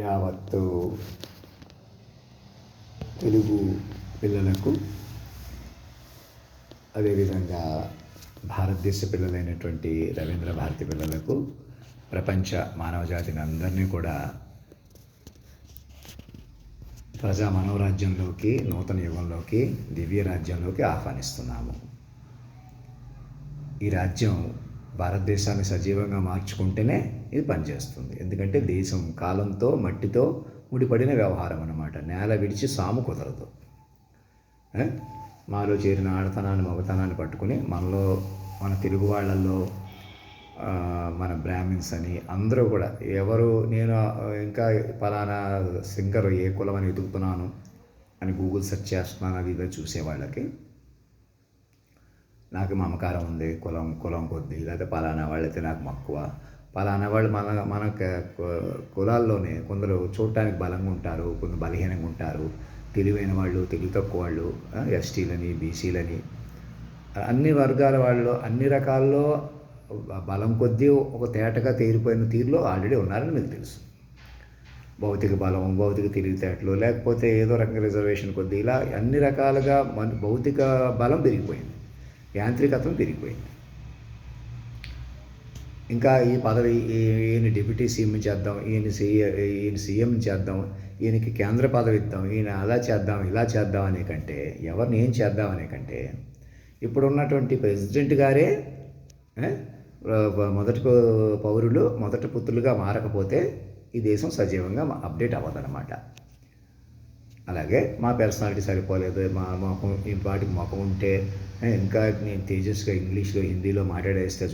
యావత్తు తెలుగు పిల్లలకు, అదేవిధంగా భారతదేశ పిల్లలైనటువంటి రవీంద్ర భారతి పిల్లలకు, ప్రపంచ మానవజాతిని అందరినీ కూడా ప్రజా మనోరాజ్యంలోకి, నూతన యుగంలోకి, దివ్య రాజ్యంలోకి ఆహ్వానిస్తున్నాము. ఈ రాజ్యం భారతదేశాన్ని సజీవంగా మార్చుకుంటేనే ఇది పనిచేస్తుంది. ఎందుకంటే దేశం కాలంతో, మట్టితో ముడిపడిన వ్యవహారం అన్నమాట. నేల విడిచి సాము కుదరదు. మాలో చేరిన ఆడతనాన్ని, మగతనాన్ని పట్టుకుని మనలో, మన తెలుగు వాళ్ళల్లో మన బ్రాహ్మిన్స్ అని అందరూ కూడా, ఎవరు నేను ఇంకా పలానా సింగర్ ఏ కులం అని వెతుకుతున్నాను అని గూగుల్ సెర్చ్ చేస్తున్నాను అది ఇదో చూసే వాళ్ళకి నాకు మమకారం ఉంది, కులం కొద్ది, లేకపోతే పలానా వాళ్ళైతే నాకు మక్కువ, పలానా వాళ్ళు మన కులాల్లోనే కొందరు చూడటానికి బలంగా ఉంటారు, కొందరు బలహీనంగా ఉంటారు, తెలివైన వాళ్ళు, తెలివి తక్కువ వాళ్ళు, ఎస్టీలని, బీసీలని, అన్ని వర్గాల వాళ్ళు అన్ని రకాల్లో బలం కొద్దీ ఒక తేటగా తేలిపోయిన తీరులో ఆల్రెడీ ఉన్నారని మీకు తెలుసు. భౌతిక బలం, భౌతిక తెలివితేటలు, లేకపోతే ఏదో రకంగా రిజర్వేషన్ కొద్దీ, ఇలా అన్ని రకాలుగా భౌతిక బలం పెరిగిపోయింది, యాంత్రికత్వం పెరిగిపోయింది. ఇంకా ఈ పదవి, ఈయన డిప్యూటీ సీఎం చేద్దాం, ఈయన సీఎం చేద్దాం, ఈయనకి కేంద్ర పదవి ఇద్దాం, ఈయన అలా చేద్దాం, ఇలా చేద్దాం అనే కంటే, ఎవరిని ఏం చేద్దాం అనే కంటే, ఇప్పుడున్నటువంటి ప్రెసిడెంట్ గారే మొదటి పౌరులు, మొదటి పుత్రులుగా మారకపోతే ఈ దేశం సజీవంగా అప్డేట్ అవ్వదన్నమాట. అలాగే మా పర్సనాలిటీ సరిపోలేదు, మా మొఖం వాటికి మొఖం ఉంటే, ఇంకా నేను తేజస్గా ఇంగ్లీష్లో, హిందీలో మాట్లాడేస్తే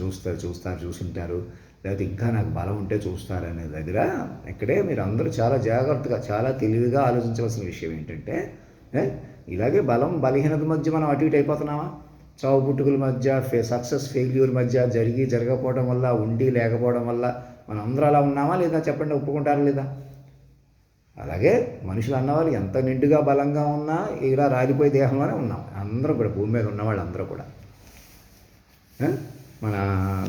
చూసుంటారు, లేకపోతే ఇంకా నాకు బలం ఉంటే చూస్తారనే దగ్గర ఇక్కడే మీరు అందరూ చాలా జాగ్రత్తగా, చాలా తెలివిగా ఆలోచించవలసిన విషయం ఏంటంటే, ఇలాగే బలం బలహీనత మధ్య మనం అటు ఇటు అయిపోతున్నామా? చావు పుట్టుకుల మధ్య, సక్సెస్ ఫెయిల్యూర్ మధ్య, జరగకపోవడం వల్ల, ఉండి లేకపోవడం వల్ల మనం అందరూ అలా ఉన్నామా లేదా? చెప్పండి, ఒప్పుకుంటారా లేదా? అలాగే మనుషులు అన్నవాళ్ళు ఎంత నిండుగా బలంగా ఉన్నా ఇలా రాలిపోయే దేహంలోనే ఉన్నాం అందరూ కూడా, భూమి మీద ఉన్నవాళ్ళు అందరూ కూడా. మన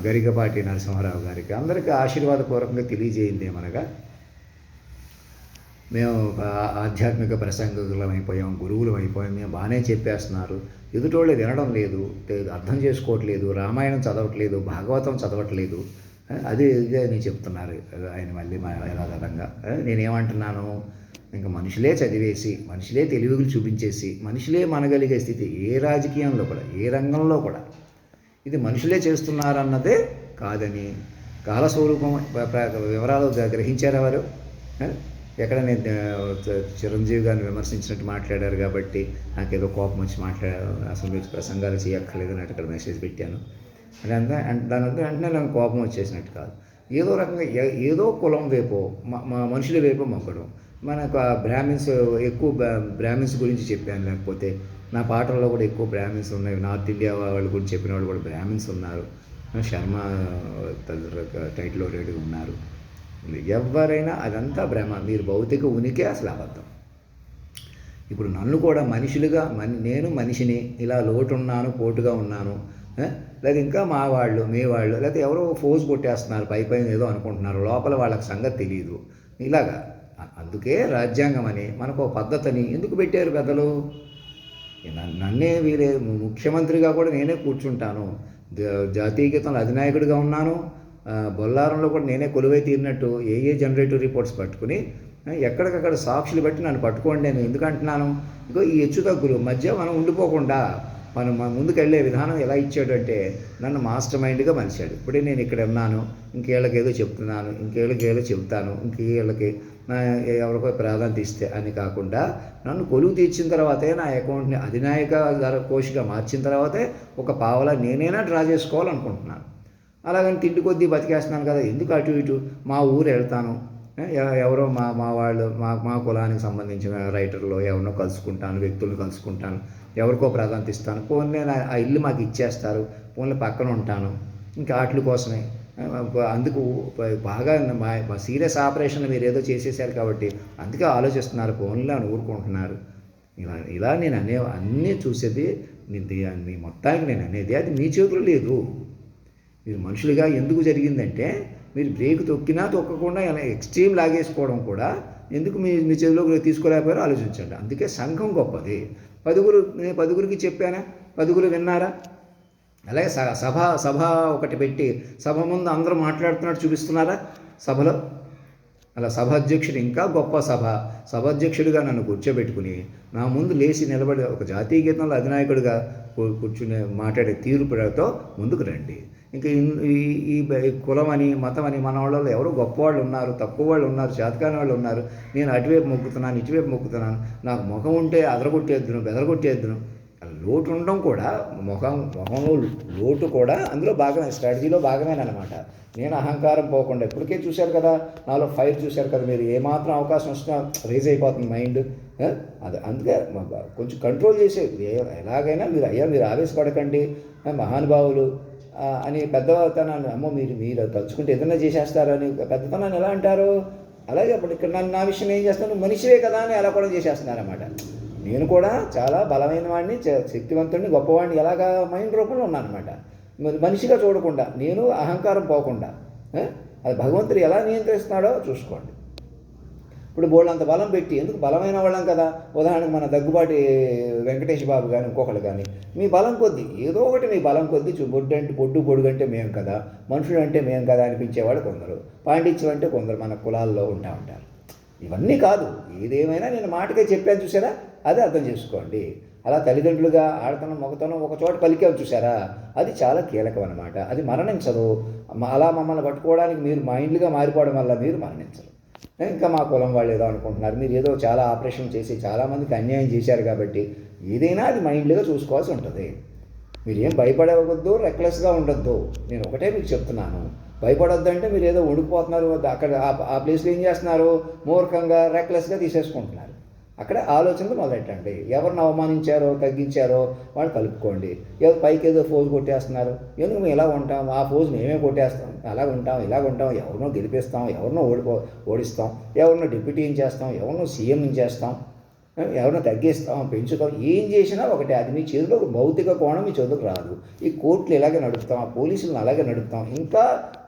గరికపాటి నరసింహారావు గారికి అందరికీ ఆశీర్వాదపూర్వకంగా తెలియజేయింది ఏమనగా, మేము ఆధ్యాత్మిక ప్రసంగకులం అయిపోయాం, గురువులం అయిపోయాం, మేము బాగానే చెప్పేస్తున్నారు, ఎదుటోళ్ళు వినడం లేదు, అర్థం చేసుకోవట్లేదు, రామాయణం చదవట్లేదు, భాగవతం చదవట్లేదు, అది ఇదే నేను చెప్తున్నారు ఆయన మళ్ళీ యథాతథంగా. నేనేమంటున్నాను, ఇంకా మనుషులే చదివేసి, మనుషులే తెలివిలు చూపించేసి, మనుషులే మనగలిగే స్థితి ఏ రాజకీయంలో కూడా, ఏ రంగంలో కూడా ఇది మనుషులే చేస్తున్నారన్నదే కాదని కాలస్వరూపం వివరాలు గ్రహించారు వారు. ఎక్కడ నేను చిరంజీవి గారిని విమర్శించినట్టు మాట్లాడారు కాబట్టి నాకేదో కోపం వచ్చి అసలు మీరు ప్రసంగాలు చేయక్కర్లేదు అన్నట్టు అక్కడ మెసేజ్ పెట్టాను. దాని వెంటనే నాకు కోపం వచ్చేసినట్టు కాదు, ఏదో రకంగా ఏదో కులం వైపో, మా మనుషుల వైపు మొక్కడం. మనకు బ్రాహ్మిన్స్, ఎక్కువ బ్రాహ్మిన్స్ గురించి చెప్పాను, లేకపోతే నా పాటల్లో కూడా ఎక్కువ బ్రాహ్మిన్స్ ఉన్నాయి, నార్త్ ఇండియా వాళ్ళ గురించి చెప్పిన వాళ్ళు కూడా బ్రాహ్మిన్స్ ఉన్నారు, శర్మ టైటిల్ రేటు ఉన్నారు. ఎవరైనా అదంతా భ్రమ, మీరు భౌతిక ఉనికి అసలు అబద్ధం. ఇప్పుడు నన్ను కూడా మనుషులుగా, నేను మనిషిని, ఇలా లోటు ఉన్నాను, పోటుగా ఉన్నాను, లేదా ఇంకా మా వాళ్ళు, మీ వాళ్ళు, లేకపోతే ఎవరో ఫోజ్ కొట్టేస్తున్నారు, పైన ఏదో అనుకుంటున్నారు, లోపల వాళ్ళకి సంగతి తెలియదు. ఇలాగా అందుకే రాజ్యాంగం అని మనకు పద్ధతిని ఎందుకు పెట్టారు పెద్దలు? నన్నే వీరే ముఖ్యమంత్రిగా కూడా నేనే కూర్చుంటాను, జాతీయ గీతంలో అధినాయకుడిగా ఉన్నాను, బొల్లారంలో కూడా నేనే కొలువై తీరినట్టు ఏ జనరేటివ్ రిపోర్ట్స్ పట్టుకుని ఎక్కడికక్కడ సాక్షులు బట్టి నన్ను పట్టుకోండి. నేను ఎందుకంటున్నాను, ఇంకో ఈ హెచ్చు తగ్గులు మధ్య మనం ఉండిపోకుండా మనం ముందుకెళ్ళే విధానం ఎలా ఇచ్చాడు అంటే, నన్ను మాస్టర్ మైండ్గా మలిచాడు. ఇప్పుడే నేను ఇక్కడ ఉన్నాను, ఇంకేళ్ళకి ఏదో చెప్తున్నాను, ఇంకేళ్ళకి ఏదో చెప్తాను, ఇంకేళ్ళకి ఎవరికో ప్రాధాన్యత ఇస్తే అని కాకుండా, నన్ను కొలువు తీర్చిన తర్వాతే నా అకౌంట్ని అధినాయక కోషిగా మార్చిన తర్వాతే ఒక పావలా నేనైనా డ్రా చేసుకోవాలనుకుంటున్నాను. అలాగని తిండి కొద్దీ బతికేస్తున్నాను కదా, ఎందుకు అటు ఇటు మా ఊరు వెళ్తాను, ఎవరో మా వాళ్ళు, మా కులానికి సంబంధించిన రైటర్లో ఎవరినో కలుసుకుంటాను, వ్యక్తులను కలుసుకుంటాను, ఎవరికో ప్రాధాన్యత ఇస్తాను, పోన్లే ఆ ఇల్లు మాకు ఇచ్చేస్తారు, పోన్లే పక్కన ఉంటాను, ఇంకా వాటి కోసమే. అందుకు బాగా మా సీరియస్ ఆపరేషన్లు మీరు ఏదో చేసేసారు కాబట్టి అందుకే ఆలోచిస్తున్నారు, పోన్లే అని ఊరుకుంటున్నారు. ఇలా నేను అన్నీ చూసేది మొత్తానికి నేను అనేది అది మీ చేతులు లేదు. మీరు మనుషులుగా ఎందుకు జరిగిందంటే, మీరు బ్రేక్ తొక్కినా తొక్కకుండా ఇలా ఎక్స్ట్రీమ్ లాగేసుకోవడం కూడా ఎందుకు మీ చెవిలోకి తీసుకోలేకపోయారో ఆలోచించండి. అందుకే సంఘం గొప్పది. నేను 10గురికి చెప్పానా? 10గురు విన్నారా? అలాగే సభ ఒకటి పెట్టి సభ ముందు అందరూ మాట్లాడుతున్నట్టు చూపిస్తున్నారా సభలో? అలా సభ అధ్యక్షుడు ఇంకా గొప్ప సభ అధ్యక్షుడిగా నన్ను కూర్చోబెట్టుకుని నా ముందు లేచి నిలబడి ఒక జాతీయ గీతంలో అధినాయకుడిగా కూర్చుని మాట్లాడే తీరుతో ముందుకు రండి. ఇంకా ఈ కులం అని మతం అని మన వాళ్ళలో ఎవరో గొప్పవాళ్ళు ఉన్నారు, తక్కువ వాళ్ళు ఉన్నారు, చేతకాని వాళ్ళు ఉన్నారు. నేను అటువైపు మొక్కుతున్నాను, ఇటువైపు మొక్కుతున్నాను. నాకు ముఖం ఉంటే అదరగొట్టేద్దును, బెదరగొట్టేద్దును. లోటు ఉండడం కూడా మొహంలో లోటు కూడా అందులో భాగమే, స్ట్రాటజీలో భాగమేనమాట. నేను అహంకారం పోకుండా ఇప్పటికే చూశారు కదా, నాలో ఫైర్ చూశారు కదా మీరు. ఏమాత్రం అవకాశం వచ్చినా రేజ్ అయిపోతుంది మైండ్. అది అందుకే కొంచెం కంట్రోల్ చేసేది. ఎలాగైనా మీరు ఆవేశపడకండి. మహానుభావులు అని పెద్దతనాన్ని అమ్మో మీరు తలుచుకుంటే ఏదైనా చేసేస్తారని పెద్దతనాన్ని ఎలా అంటారు? అలాగే అప్పుడు ఇక్కడ నా విషయం ఏం చేస్తాను, మనిషివే కదా అని అలా కూడా చేసేస్తున్నారన్నమాట. నేను కూడా చాలా బలమైన వాడిని, శక్తివంతుడిని, గొప్పవాడిని ఎలాగా మైండ్ రూపంలో ఉన్నానమాట. మరి మనిషిగా చూడకుండా, నేను అహంకారం పోకుండా అది భగవంతుడు ఎలా నియంత్రిస్తున్నాడో చూసుకోండి. ఇప్పుడు బోళ్ళంత బలం పెట్టి ఎందుకు బలమైన వాళ్ళం కదా. ఉదాహరణకు మన దగ్గుబాటి వెంకటేష్ బాబు కానీ ఇంకొకళ్ళు కానీ మీ బలం కొద్దీ ఏదో ఒకటి మీ బలం కొద్దీ పొడుగంటే మేము కదా, మనుషుడు అంటే మేము కదా అనిపించేవాళ్ళు కొందరు, పాండిత్యం అంటే కొందరు మన కులాల్లో ఉంటారు. ఇవన్నీ కాదు, ఏదేమైనా నేను మాటకే చెప్పాను చూసారా, అదే అర్థం చేసుకోండి. అలా తల్లిదండ్రులుగా ఆడతనం మొగతనం ఒక చోట పలికావు చూసారా, అది చాలా కీలకం అన్నమాట. అది మరణించదు. అలా మమ్మల్ని పట్టుకోవడానికి మీరు మైండ్లుగా మారిపోవడం వల్ల మీరు మరణించరు. ఇంకా మా కులం వాళ్ళు ఏదో అనుకుంటున్నారు, మీరు ఏదో చాలా ఆపరేషన్ చేసి చాలామందికి అన్యాయం చేశారు కాబట్టి ఏదైనా అది మైండ్లుగా చూసుకోవాల్సి ఉంటుంది. మీరు ఏం భయపడవద్దు, రెక్లెస్గా ఉండొద్దు. నేను ఒకటే మీకు చెప్తున్నాను, భయపడొద్దు అంటే మీరు ఏదో ఉడికిపోతున్నారు, అక్కడ ఆ ప్లేస్లో ఏం చేస్తున్నారు, మూర్ఖంగా రెక్లెస్గా తీసేసుకుంటున్నారు. అక్కడ ఆలోచనలు మొదలెట్టండి. ఎవరిని అవమానించారో తగ్గించారో వాళ్ళు కలుపుకోండి. పైకి ఏదో ఫోజు కొట్టేస్తున్నారు, ఎందుకు మేము ఇలా ఉంటాం, ఆ ఫోజు మేమే కొట్టేస్తాం, అలా ఉంటాం, ఇలాగ ఉంటాం, ఎవరినో గెలిపిస్తాం, ఎవరినో ఓడిస్తాం, ఎవరినో డిప్యూటీని చేస్తాం, ఎవరినో సీఎంని చేస్తాం, ఎవరినో తగ్గిస్తాం, పెంచుతాం. ఏం చేసినా ఒకటే, అది మీ చేతిలో భౌతిక కోణం మీ చేతిలోకి రాదు. ఈ కోర్టులు ఇలాగే నడుపుతాం, ఆ పోలీసులను అలాగే నడుపుతాం. ఇంకా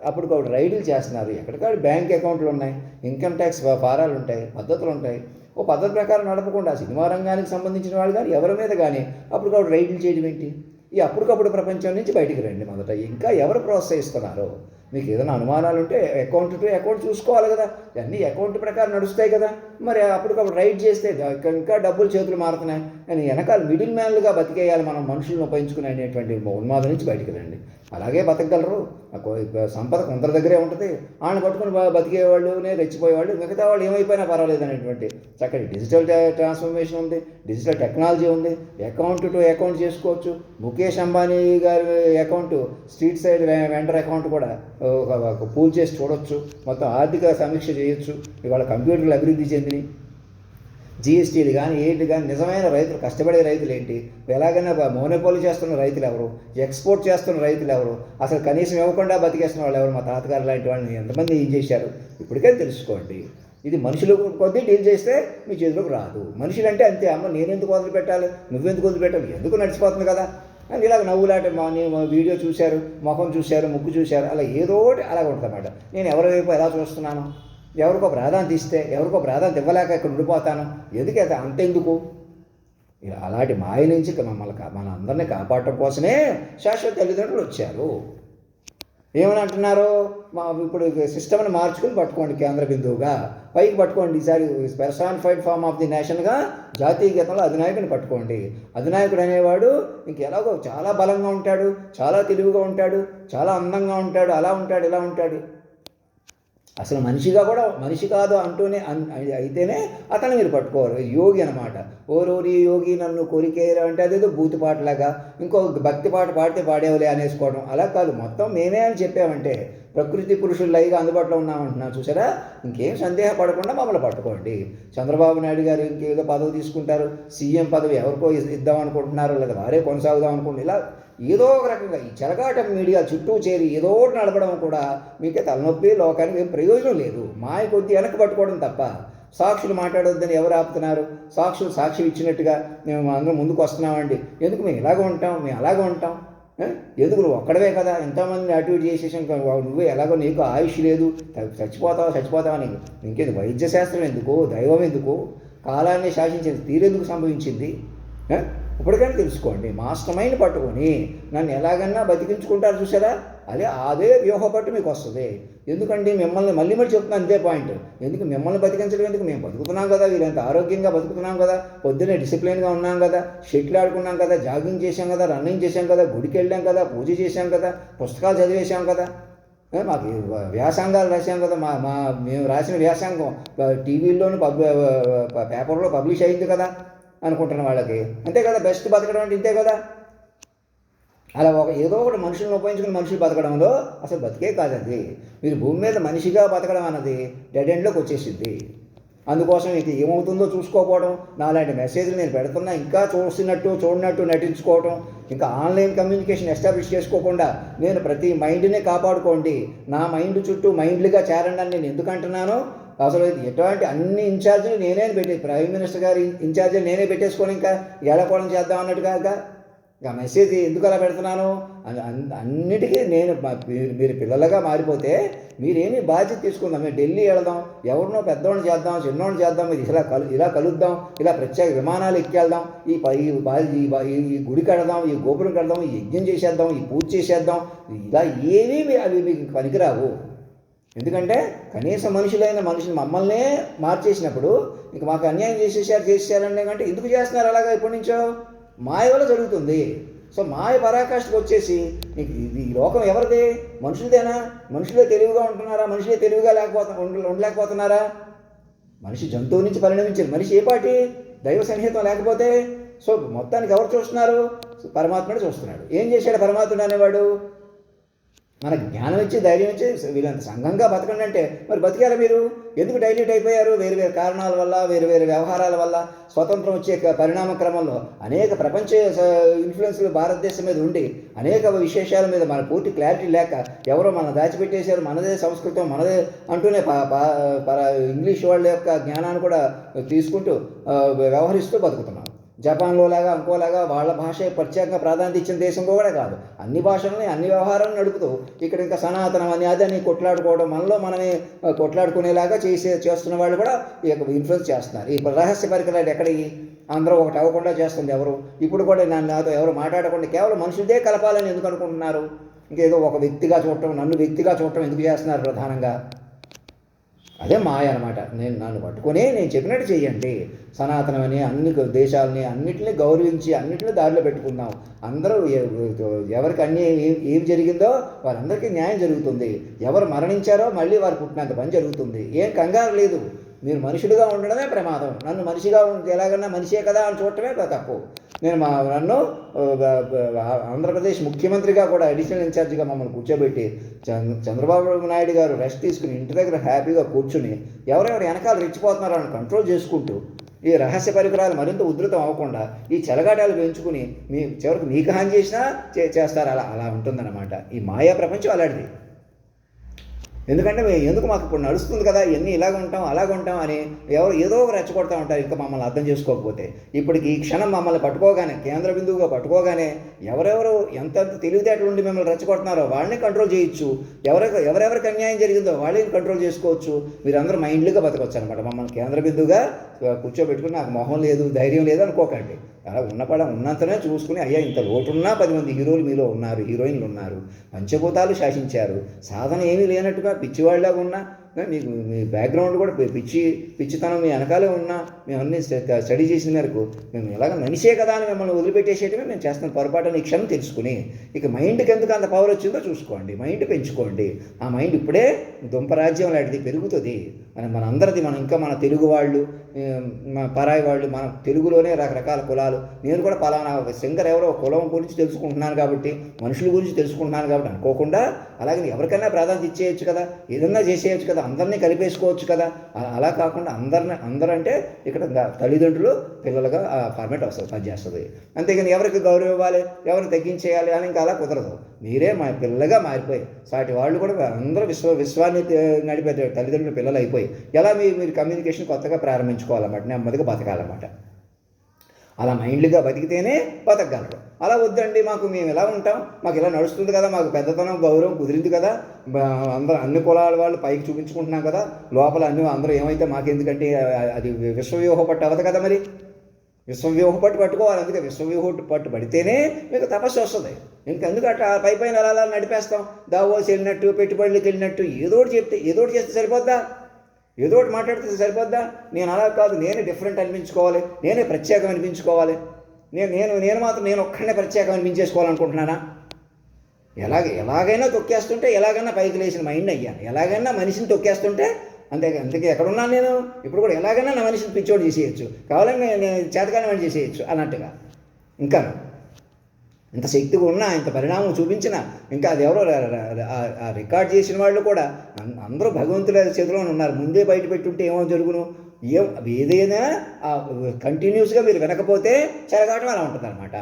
అప్పటికప్పుడు రైడ్లు చేస్తున్నారు, ఎక్కడికాడు బ్యాంక్ అకౌంట్లు ఉన్నాయి, ఇన్కమ్ ట్యాక్స్ ఫారాలు ఉంటాయి, పద్ధతులు ఉంటాయి. ఓ పద్ధతి ప్రకారం నడపకుండా సినిమా రంగానికి సంబంధించిన వాళ్ళు కానీ ఎవరి మీద కానీ అప్పటికప్పుడు రైడ్లు చేయడం ఏంటి? ఈ అప్పటికప్పుడు ప్రపంచం నుంచి బయటికి రండి మొదట. ఇంకా ఎవరు ప్రోత్సహిస్తున్నారో మీకు ఏదైనా అనుమానాలు ఉంటే అకౌంట్ టు అకౌంట్ చూసుకోవాలి కదా, అన్నీ అకౌంట్ ప్రకారం నడుస్తాయి కదా. మరి అప్పటికప్పుడు రైడ్ చేస్తే ఇంకా డబ్బులు చేతులు మారుతున్నాయి అని వెనకాల మిడిల్ మ్యాన్లుగా బతికేయాలి మనం, మనుషులను ఉపయోగించుకునే అనేటువంటి ఉన్మాదం నుంచి బయటికి రండి. అలాగే బతకగలరు. సంపద కొందరి దగ్గరే ఉంటుంది, వాళ్ళని పట్టుకుని బతికేవాళ్ళునే రెచ్చిపోయేవాళ్ళు, మిగతా వాళ్ళు ఏమైపోయినా పర్వాలేదు అనేటువంటి చక్కటి డిజిటల్ ట్రాన్స్ఫర్మేషన్ ఉంది, డిజిటల్ టెక్నాలజీ ఉంది. అకౌంట్ టు అకౌంట్ చేసుకోవచ్చు. ముఖేష్ అంబానీ గారి account, street side vendor account కూడా పూల్ చేసి చూడొచ్చు. మొత్తం ఆర్థిక సమీక్ష చేయొచ్చు. ఇవాళ కంప్యూటర్లు అభివృద్ధి చెందినవి. జిఎస్టీలు కానీ ఏంటి కానీ నిజమైన రైతులు, కష్టపడే రైతులు ఏంటి, ఎలాగైనా మోనోపోలీ చేస్తున్న రైతులు ఎవరు, ఎక్స్పోర్ట్ చేస్తున్న రైతులు ఎవరు, అసలు కనీసం ఇవ్వకుండా బతికేస్తున్న వాళ్ళు ఎవరు, మా తాతగారు లాంటి వాళ్ళని ఎంతమంది ఏం చేశారు ఇప్పటికే తెలుసుకోండి. ఇది మనుషులు కొద్దీ డీల్ చేస్తే మీ చేతిలోకి రాదు. మనుషులు అంటే అంతే, అమ్మ నేనెందుకు వదిలిపెట్టాలి, నువ్వెందుకు వదిలిపెట్టాలి, ఎందుకు నడిచిపోతుంది కదా అని ఇలాగ నవ్వులాట. వీడియో చూశారు, ముఖం చూశారు, ముక్కు చూశారు, అలా ఏదో ఒకటి అలాగ ఉంటుంది అన్నమాట. నేను ఎవరి వైపు ఎలా చూస్తున్నాను, ఎవరికో ప్రాధాన్యత ఇస్తే ఎవరికో ప్రాధాన్యత ఇవ్వలేక ఇక్కడ ఉండిపోతాను, ఎందుకైతే అంతెందుకు? అలాంటి మాయ నుంచి మన అందరినీ కాపాడటం కోసమే శాశ్వత తల్లిదండ్రులు వచ్చారు. ఏమని అంటున్నారు, ఇప్పుడు సిస్టమ్ని మార్చుకుని పట్టుకోండి, కేంద్ర బిందువుగా పైకి పట్టుకోండి. ఈసారి పెర్సానిఫైడ్ ఫార్మ్ ఆఫ్ ది నేషన్గా జాతీయ గీతంలో అధినాయకుని పట్టుకోండి. అధినాయకుడు అనేవాడు ఇంకెలాగో చాలా బలంగా ఉంటాడు, చాలా తెలివిగా ఉంటాడు, చాలా అందంగా ఉంటాడు, అలా ఉంటాడు, ఇలా ఉంటాడు. అసలు మనిషిగా కూడా మనిషి కాదు అంటూనే అయితేనే అతను మీరు పట్టుకోరు. యోగి అనమాట. ఓరోరి యోగి నన్ను కోరికేరా అంటే అదేదో బూతు పాటలాగా ఇంకో భక్తి పాట పాడితే పాడేవులే అనేసుకోవడం అలా కాదు. మొత్తం మేమే అని చెప్పామంటే ప్రకృతి పురుషులు లైగా అందుబాటులో ఉన్నామంటున్నాను చూసారా. ఇంకేం సందేహపడకుండా మమ్మల్ని పట్టుకోండి. చంద్రబాబు నాయుడు గారు ఇంకేదో పదవి తీసుకుంటారు, సీఎం పదవి ఎవరికో ఇద్దాం అనుకుంటున్నారు, లేదా వారే కొనసాగుదాం అనుకుంటున్నారు. ఇలా ఏదో ఒక రకంగా ఈ చెలగాటం మీడియా చుట్టూ చేరి ఏదో ఒకటి నడపడం కూడా మీకే తలనొప్పి, లోకానికి ఏం ప్రయోజనం లేదు. మాయ కొద్ది వెనక్కి పట్టుకోవడం తప్ప. సాక్షులు మాట్లాడొద్దని ఎవరు ఆపుతున్నారు? సాక్షులు సాక్షి ఇచ్చినట్టుగా మేము అందరం ముందుకు వస్తున్నామండి, ఎందుకు మేము ఇలాగ ఉంటాం, మేము అలాగే ఉంటాం. ఎందుకు నువ్వు ఒక్కడవే కదా, ఎంతోమంది అటు ఇటు చేసేసాం, నువ్వే ఎలాగో నీకు ఆయుష్ లేదు, చచ్చిపోతావా నీకు ఇంకేది, వైద్య శాస్త్రం ఎందుకు, దైవం ఎందుకు, కాలాన్ని శాసించింది తీరెందుకు సంభవించింది, ఇప్పటికైనా తెలుసుకోండి. మాస్టర్ మైండ్ పట్టుకొని నన్ను ఎలాగన్నా బతికించుకుంటారు చూసారా, అదే వ్యూహ పట్టు మీకు వస్తుంది. ఎందుకండి మిమ్మల్ని మళ్ళీ చెప్తున్నాను ఇదే పాయింట్, ఎందుకు మిమ్మల్ని బతికించడం ఎందుకు, మేము బతుకుతున్నాం కదా, వీళ్ళంత ఆరోగ్యంగా బతుకుతున్నాం కదా, పొద్దున్నే డిసిప్లిన్గా ఉన్నాం కదా, షటిల్ ఆడుకున్నాం కదా, జాగింగ్ చేశాం కదా, రన్నింగ్ చేశాం కదా, గుడికి వెళ్ళాం కదా, పూజ చేశాం కదా, పుస్తకాలు చదివేశాం కదా, మాకు వ్యాసంగాలు రాసాం కదా, మేము రాసిన వ్యాసంగం టీవీల్లోనూ పేపర్లో పబ్లిష్ అయింది కదా అనుకుంటున్న వాళ్ళకి, అంతే కదా బెస్ట్ బతకడం అంటే ఇంతే కదా. అలా ఏదో ఒకటి మనుషులను ఉపయోగించుకుని మనుషులు బతకడంలో అసలు బతికే కాదండి. మీరు భూమి మీద మనిషిగా బతకడం అన్నది డెడ్ ఎండ్లోకి వచ్చేసింది. అందుకోసం ఇక ఏమవుతుందో చూసుకోకపోవడం, నాలాంటి మెసేజ్లు నేను పెడుతున్నా ఇంకా చూడనట్టు నటించుకోవడం, ఇంకా ఆన్లైన్ కమ్యూనికేషన్ ఎస్టాబ్లిష్ చేసుకోకుండా నేను ప్రతి మైండ్నే కాపాడుకోండి, నా మైండ్ చుట్టూ మైండ్లుగా చేరండి అని నేను ఎందుకు అంటున్నాను. అసలు ఎటువంటి అన్ని ఇన్ఛార్జీలు నేనే ప్రైమ్ మినిస్టర్ గారి ఇన్ఛార్జీలు నేనే పెట్టేసుకొని ఇంకా ఏడకోవడం చేద్దాం అన్నట్టుగా ఇంకా మెసేజ్ ఎందుకు అలా పెడుతున్నాను, అన్నిటికీ నేను మీరు పిల్లలుగా మారిపోతే మీరేమీ బాధ్యత తీసుకుందాం, మేము ఢిల్లీ వెళదాం, ఎవరినో పెద్దవాడిని చేద్దాం, చిన్నవాడిని చేద్దాం, ఇలా కలుద్దాం, ఇలా ప్రత్యేక విమానాలు ఎక్కేద్దాం, ఈ గుడి కడదాం, ఈ గోపురం కడదాం, ఈ యజ్ఞం చేసేద్దాం, ఈ పూజ చేసేద్దాం, ఇలా ఏమీ అవి మీకు పనికిరావు. ఎందుకంటే కనీస మనుషులు మమ్మల్నే మార్చేసినప్పుడు ఇంక మాకు అన్యాయం చేసేసారంటే కంటే ఎందుకు చేస్తున్నారు అలాగా, ఇప్పటి నుంచో మాయ వల్ల జరుగుతుంది. సో మాయ పరాకాష్ఠకు వచ్చేసి ఈ లోకం ఎవరిది, మనుషులదేనా, మనుషులే తెలివిగా ఉంటున్నారా, మనుషులే తెలివిగా ఉండలేకపోతున్నారా, మనిషి జంతువు నుంచి పరిణమించారు, మనిషి ఏ పాటి దైవ సన్నిహితం లేకపోతే. సో మొత్తానికి ఎవరు చూస్తున్నారు, పరమాత్ముడు చూస్తున్నాడు. ఏం చేశాడు పరమాత్ముడు అనేవాడు, మనకు జ్ఞానం ఇచ్చి ధైర్యం ఇచ్చి వీళ్ళంత సంఘంగా బతకండి అంటే మరి బతికారా మీరు, ఎందుకు డైల్యూట్ అయిపోయారు, వేరు కారణాల వల్ల, వేరు వ్యవహారాల వల్ల. స్వతంత్రం వచ్చే పరిణామ క్రమంలో అనేక ప్రపంచ ఇన్ఫ్లుయెన్స్లు భారతదేశం మీద ఉండి అనేక విశేషాల మీద మన పూర్తి క్లారిటీ లేక ఎవరో మనం దాచిపెట్టేశారు, మనదే సంస్కృతం మనదే అంటూనే ఇంగ్లీష్ వాళ్ళ యొక్క జ్ఞానాన్ని కూడా తీసుకుంటూ వ్యవహరిస్తూ బతుకుతున్నాం. జపాన్లో లాగా ఇంకోలాగా వాళ్ళ భాష ప్రత్యేకంగా ప్రాధాన్యత ఇచ్చిన దేశంలో కూడా కాదు, అన్ని భాషలని అన్ని వ్యవహారాలను నడుపుతూ ఇక్కడ ఇంకా సనాతనం అని అదని కొట్లాడుకోవడం, మనమే కొట్లాడుకునేలాగా చేస్తున్న వాళ్ళు కూడా ఈ యొక్క ఇన్ఫ్లుయెన్స్ చేస్తున్నారు. ఈ రహస్య పరికరాలు ఎక్కడికి అందరూ ఒకటి అవ్వకుండా చేస్తుంది ఎవరు, ఇప్పుడు కూడా నాతో ఎవరు మాట్లాడకుండా కేవలం మనుషులదే కలపాలని ఎందుకు అనుకుంటున్నారు, ఇంకేదో ఒక వ్యక్తిగా చూడటం, నన్ను వ్యక్తిగా చూడటం ఎందుకు చేస్తున్నారు ప్రధానంగా. అదే మాయ అనమాట. నన్ను పట్టుకొని నేను చెప్పినట్టు చెయ్యండి, సనాతనమని అన్ని దేశాలని అన్నింటినీ గౌరవించి అన్నింటినీ దారిలో పెట్టుకుందాం, అందరూ ఎవరికి ఏం జరిగిందో వారందరికీ న్యాయం జరుగుతుంది, ఎవరు మరణించారో మళ్ళీ వారు పుట్టినంత పని జరుగుతుంది, ఏం కంగారు లేదు. మీరు మనుషులుగా ఉండడమే ప్రమాదం, నన్ను మనిషిగా ఎలాగన్నా మనిషే కదా అని చూడటమే తప్పు. నన్ను ఆంధ్రప్రదేశ్ ముఖ్యమంత్రిగా కూడా అడిషనల్ ఇన్ఛార్జిగా మమ్మల్ని కూర్చోబెట్టి చంద్రబాబు నాయుడు గారు రెస్ట్ తీసుకుని ఇంటి దగ్గర హ్యాపీగా కూర్చుని ఎవరెవరు వెనకాల రెచ్చిపోతున్నారో అని కంట్రోల్ చేసుకుంటూ ఈ రహస్య పరికరాలు మరింత ఉధృతం అవ్వకుండా ఈ చెలగాటాలు పెంచుకుని చివరికి మీకు హాని చేసినా చేస్తారు. అలా ఉంటుందన్నమాట ఈ మాయా ప్రపంచం అలాంటిది. ఎందుకంటే ఎందుకు మాకు ఇప్పుడు నడుస్తుంది కదా, ఇవన్నీ ఇలాగ ఉంటాం అలాగ ఉంటాం అని ఏదో ఒక రెచ్చగొడతా ఉంటారు ఇంకా మమ్మల్ని అర్థం చేసుకోకపోతే. ఇప్పటికి ఈ క్షణం మమ్మల్ని పట్టుకోగానే, కేంద్ర బిందువుగా పట్టుకోగానే ఎవరెవరు ఎంతెంత తెలివితేటలు ఉండి మిమ్మల్ని రెచ్చగొడుతున్నారో వాళ్ళని కంట్రోల్ చేయొచ్చు, ఎవరెవరికి అన్యాయం జరిగిందో వాళ్ళని కంట్రోల్ చేసుకోవచ్చు. మీరందరూ మైండ్లుగా బతకొచ్చు అనమాట. మమ్మల్ని కేంద్ర బిందువుగా కూర్చోబెట్టుకుని నాకు మొహం లేదు ధైర్యం లేదు అనుకోకండి. అలా ఉన్నంతనే చూసుకుని అయ్యా ఇంత లోటున్నా 10 మంది హీరోలు మీలో ఉన్నారు, హీరోయిన్లు ఉన్నారు, పంచభూతాలు శాసించారు, సాధన ఏమీ లేనట్టుగా పిచ్చివాళ్ళలాగా ఉన్నా, మీకు మీ బ్యాక్గ్రౌండ్ కూడా పిచ్చితనం మీ వెనకాలే ఉన్నా, మేము అన్నీ స్టడీ చేసిన మేరకు మేము ఎలాగ మనిషే కదా అని మిమ్మల్ని వదిలిపెట్టేసేటమే మేము చేస్తున్న పొరపాటు ఈ క్షణం తెలుసుకుని ఇక మైండ్కి ఎందుకు అంత పవర్ వచ్చిందో చూసుకోండి, మైండ్ పెంచుకోండి. ఆ మైండ్ ఇప్పుడే దుంపరాజ్యం లాంటిది పెరుగుతుంది. మనందరిది మన తెలుగు వాళ్ళు, పరాయి వాళ్ళు, మన తెలుగులోనే రకరకాల కులాలు. నేను కూడా పలానా సింగర్ ఎవరో కులం గురించి తెలుసుకుంటున్నాను కాబట్టి, మనుషుల గురించి తెలుసుకుంటున్నాను కాబట్టి అనుకోకుండా అలాగే ఎవరికైనా ప్రాధాన్యత ఇచ్చేయచ్చు కదా, ఏదన్నా చేసేయచ్చు కదా, అందరినీ కలిపేసుకోవచ్చు కదా. అలా కాకుండా అందరంటే ఇక్కడ తల్లిదండ్రులు పిల్లలుగా ఫార్మేట్ పనిచేస్తుంది. అంతేగాని ఎవరికి గౌరవం ఇవ్వాలి, ఎవరిని తగ్గించేయాలి అని ఇంకా అలా కుదరదు. మీరే మా పిల్లలుగా మారిపోయి సాటి వాళ్ళు కూడా అందరూ విశ్వాన్ని నడిపే తల్లిదండ్రులు పిల్లలు అయిపోయి ఎలా మీరు కమ్యూనికేషన్ కొత్తగా ప్రారంభించుకోవాలన్నమాట, నెమ్మదిగా బతకాలన్నమాట. అలా మైండ్లీగా బతికితేనే బతకగలరు. అలా వద్దండి మాకు మేము ఎలా ఉంటాం, మాకు ఇలా నడుస్తుంది కదా, మాకు పెద్దతనం గౌరవం కుదిరింది కదా, అందరూ అన్ని కులాల వాళ్ళు పైకి చూపించుకుంటున్నాం కదా, లోపల అందరూ ఏమైతే మాకెందుకంటే అది విశ్వవ్యూహ పట్టు అవ్వదు కదా, మరి విశ్వవ్యూహ పట్టు పట్టుకోవాలి. అందుకే విశ్వవ్యూహ పట్టు పడితేనే మీకు తపస్సు వస్తుంది. ఇంకెందుకు అట్లా పైన అలా నడిపేస్తాం, దావోసి వెళ్ళినట్టు, పెట్టుబడులకు వెళ్ళినట్టు ఏదోటి చెప్తే ఏదోటి చేస్తే సరిపోద్దా, ఏదోటి మాట్లాడితే సరిపోద్దా? నేను అలా కాదు, నేనే డిఫరెంట్ అనిపించుకోవాలి, నేనే ప్రత్యేకం అనిపించుకోవాలి, నేను మాత్రం నేను ఒక్కడనే ప్రత్యేకం అనిపించేసుకోవాలనుకుంటున్నానా? ఎలాగైనా తొక్కేస్తుంటే ఎలాగైనా పైకి లేచిన మైండ్ అయ్యాను, ఎలాగైనా మనిషిని తొక్కేస్తుంటే అందుకే ఎక్కడున్నాను నేను ఇప్పుడు కూడా, ఎలాగైనా నా మనిషిని పిచ్చోడు చేసేయచ్చు, కావాలని నేను చేతగానే వాడిని చేసేయచ్చు అన్నట్టుగా. ఇంకా ఇంత శక్తిగా ఉన్నా, ఇంత పరిణామం చూపించిన, ఇంకా అది ఎవరో రికార్డ్ చేసిన వాళ్ళు కూడా అందరూ భగవంతుల చేతిలోనే ఉన్నారు. ముందే బయట పెట్టుంటే ఏమో జరుగును, ఏదైనా కంటిన్యూస్గా మీరు వినకపోతే చెరగాటం అలా ఉంటుంది అనమాట.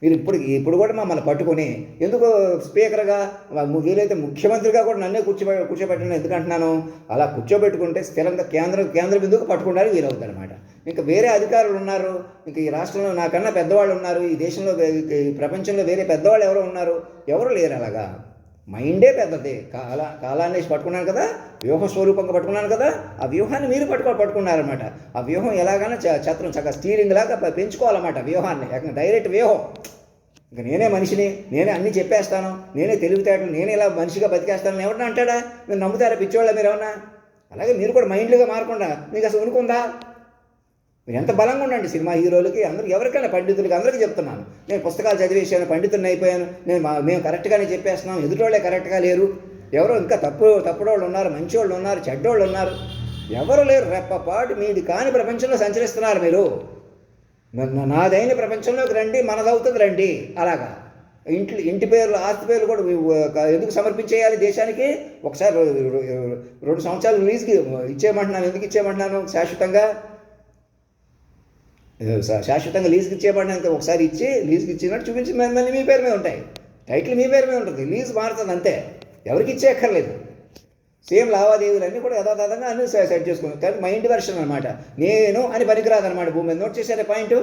మీరు ఇప్పుడు కూడా మమ్మల్ని పట్టుకొని ఎందుకు స్పీకర్గా వీలైతే ముఖ్యమంత్రిగా కూడా నన్నే కూర్చోబెట్టడం ఎందుకంటున్నాను, అలా కూర్చోబెట్టుకుంటే స్థిరంగా కేంద్ర బిందువుకు పట్టుకుంటారు వీలవుతుంది అనమాట. ఇంకా వేరే అధికారులు ఉన్నారు, ఇంకా ఈ రాష్ట్రంలో నాకన్నా పెద్దవాళ్ళు ఉన్నారు, ఈ దేశంలో ప్రపంచంలో వేరే పెద్దవాళ్ళు ఎవరో ఉన్నారు, ఎవరు లేరు. అలాగా మైండే పెద్దది. కాలాన్ని పట్టుకున్నాను కదా, వ్యూహ స్వరూపంగా పట్టుకున్నాను కదా, ఆ వ్యూహాన్ని మీరు పట్టుకున్నారనమాట. ఆ వ్యూహం ఎలాగైనా ఛత్రం చక్కగా స్టీరింగ్ లాగా పెంచుకోవాలన్నమాట వ్యూహాన్ని, డైరెక్ట్ వ్యూహం. ఇంకా నేనే మనిషిని, నేనే అన్నీ చెప్పేస్తాను, నేనే తెలివితేటలు, నేనే ఇలా మనిషిగా బతికేస్తాను ఎవరన్నా అంటాడా? మీరు నమ్ముతారా పిచ్చోళ్ళ మీరు ఏమన్నా? అలాగే మీరు కూడా మైండ్లుగా మారకుండా మీకు అసలు ఉనుకుందా? మీరు ఎంత బలంగా ఉండండి. సినిమా హీరోలకి అందరూ, ఎవరికైనా పండితులకి అందరికీ చెప్తున్నాను, నేను పుస్తకాలు చదివేసాను, పండితుడిని అయిపోయాను, మేము కరెక్ట్గానే చెప్పేస్తున్నాం, ఎదుటోళ్ళే కరెక్ట్గా లేరు, ఎవరో ఇంకా తప్పుడోళ్ళు ఉన్నారు, మంచోళ్ళు ఉన్నారు, చెడ్డోళ్ళు ఉన్నారు, ఎవరు లేరు. రెప్పపాటు మీది కాని ప్రపంచంలో సంచరిస్తున్నారు మీరు. నాదైన ప్రపంచంలోకి రండి, మనదవుతుంది రండి. అలాగా ఇంటి పేర్లు, ఆస్తి పేర్లు కూడా ఎందుకు సమర్పించేయాలి దేశానికి? ఒకసారి 2 సంవత్సరాలు లీజ్కి ఇచ్చేయమంటున్నాను. ఎందుకు ఇచ్చేయమంటున్నాను? శాశ్వతంగా లీజ్కి ఇచ్చేయమంటున్నాను. ఒకసారి లీజ్కి ఇచ్చినట్టు చూపించి మళ్ళీ మీ పేరు మీద ఉంటాయి, టైటిల్ మీ పేరు మీద ఉంటుంది, లీజ్ మారుతుంది అంతే, ఎవరికి ఇచ్చేయక్కర్లేదు. సేమ్ లావాదేవీలన్నీ కూడా యథాతథంగా అన్నీ సెట్ చేసుకున్నాను. కానీ మైండ్ వెర్షన్ అనమాట, నేను అని పనికిరాదనమాట. భూమి మీద నోట్ చేశారే పాయింట్,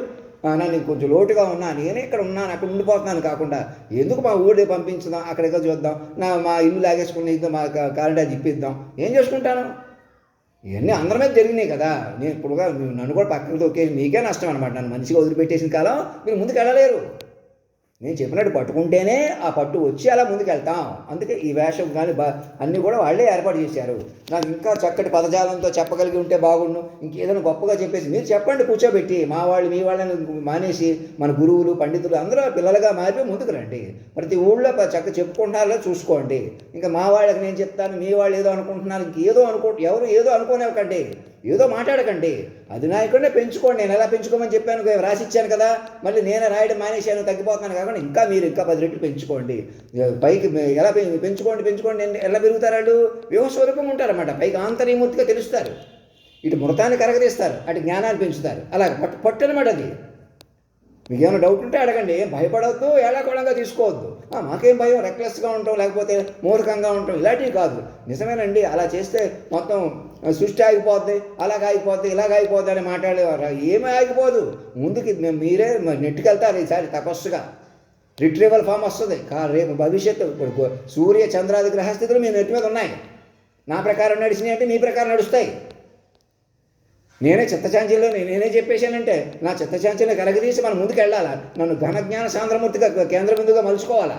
నన్ను కొంచెం లోటుగా ఉన్నా, నేనే ఇక్కడ ఉన్నాను, అక్కడ ఉండిపోతున్నాను కాకుండా ఎందుకు మా ఊళ్ళో పంపించుదాం, అక్కడికి చూద్దాం, మా ఇల్లు లాగేసుకుని ఇద్దాం, మా కారిడార్ తిప్పిద్దాం, ఏం చేసుకుంటాను? ఇవన్నీ అందరి మీద జరిగినాయి కదా. నేను ఇప్పుడుగా నన్ను కూడా పక్కకు తొక్కేసి మీకే నష్టం అనమాట. నన్ను మంచిగా వదిలిపెట్టేసిన కాలం మీరు ముందుకు వెళ్ళలేరు. నేను చెప్పినట్టు పట్టుకుంటేనే ఆ పట్టు వచ్చి అలా ముందుకు వెళ్తాం. అందుకే ఈ వేషం కానీ అన్నీ కూడా వాళ్ళే ఏర్పాటు చేశారు. నాకు ఇంకా చక్కటి పదజాలంతో చెప్పగలిగి ఉంటే బాగుండు, ఇంకేదైనా గొప్పగా చెప్పేసి మీరు చెప్పండి కూర్చోబెట్టి. మీ వాళ్ళని మానేసి మన గురువులు పండితులు అందరూ పిల్లలుగా మారిపోయి ముందుకు రండి. ప్రతి ఊళ్ళో చక్కగా చెప్పుకుంటున్నారో చూసుకోండి. ఇంకా మా వాళ్ళకి నేను చెప్తాను, మీ వాళ్ళు ఏదో అనుకుంటున్నారు, ఎవరు ఏదో అనుకోనివ్వకండి, ఏదో మాట్లాడకండి. అధినాయకుడినే పెంచుకోండి. నేను ఎలా పెంచుకోమని చెప్పాను, రాసిచ్చాను కదా, మళ్ళీ నేనే రాయడం మానేశాను, తగ్గిపోతున్నాను కాకుండా మీరు ఇంకా 10 రెట్లు పెంచుకోండి. పైకి ఎలా పెంచుకోండి. ఎలా పెరుగుతారు వాళ్ళు? వ్యూహస్వరూపంగా ఉంటారన్నమాట. పైకి ఆంతర్యమూర్తిగా తెలుస్తారు. ఇటు మృతాన్ని కరగదీస్తారు, అటు జ్ఞానాన్ని పెంచుతారు. అలా పట్టు అనమాట అది. మీకు ఏమైనా డౌట్ ఉంటే అడగండి, ఏం భయపడవద్దు, ఏడాకోళంగా తీసుకోవద్దు. మాకేం భయం, రెక్లెస్గా ఉంటాం, లేకపోతే మూర్ఖంగా ఉంటాం, ఇలాంటివి కాదు. నిజమేనండి, అలా చేస్తే మొత్తం సృష్టి ఆగిపోద్ది, అలాగ ఆగిపోద్ది, ఇలాగ ఆగిపోద్ది అని మాట్లాడేవారు. ఏమీ ఆగిపోదు. ముందుకి మీరే నెట్టుకెళ్తారు. ఈసారి తపస్సుగా రిట్రీవల్ ఫామ్ వస్తుంది. రేపు భవిష్యత్తు ఇప్పుడు సూర్య చంద్రాది గ్రహస్థితులు మీ నెట్టి మీద ఉన్నాయి. నా ప్రకారం నడిచినాయి అంటే మీ ప్రకారం నడుస్తాయి. నేనే చిత్తచాంచల్యంలో నేనే చెప్పేశానంటే నా చిత్తచాంచల్యం కలగదీసి మనం ముందుకు వెళ్ళాలా. నన్ను ఘనజ్ఞాన సాంద్రమూర్తిగా కేంద్ర బిందువుగా మలుచుకోవాలా.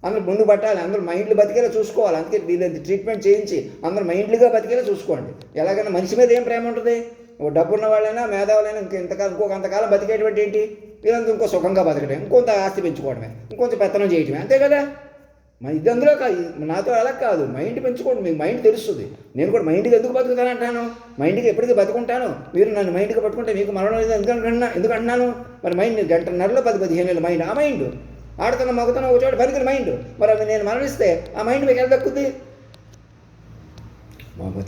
అందరూ ముందు పట్టాలి, అందరూ మైండ్లు బతికేలా చూసుకోవాలి. అందుకే వీళ్ళని ట్రీట్మెంట్ చేయించి అందరూ మైండ్లుగా బతికేలా చూసుకోండి. ఎలాగైనా మనిషి మీద ఏం ప్రేమ ఉంటుంది? డబ్బున్న వాళ్ళైనా మేధావులైనా ఇంకొకంతకాలం బతికేటువంటి ఏంటి? వీళ్ళంతా ఇంకో సుఖంగా బతకడం, ఇంకొంత ఆస్తి పెంచుకోవడమే, ఇంకొంత పెత్తనం చేయటమే, అంతే కదా. ఇది అందులో కాదు, నాతో అలా కాదు. మైండ్ పెంచుకోండి, మీకు మైండ్ తెలుస్తుంది. నేను కూడా మైండ్కి ఎందుకు బతుకుతానంటాను, మైండ్కి ఎప్పటికీ బతుకుంటాను. మీరు నన్ను మైండ్కి పట్టుకుంటే మీకు మరణం లేదు ఎందుకు అంటున్నాను? మరి మైండ్ గంటన్నరలో 10-15 ఏళ్ళ మైండ్, ఆ మైండ్ ఆడుతున్న మగుతున్న ఒక చోట పనికిన మైండ్. మరి అది నేను మరణిస్తే ఆ మైండ్ మీకు ఎలా దక్కుద్ది?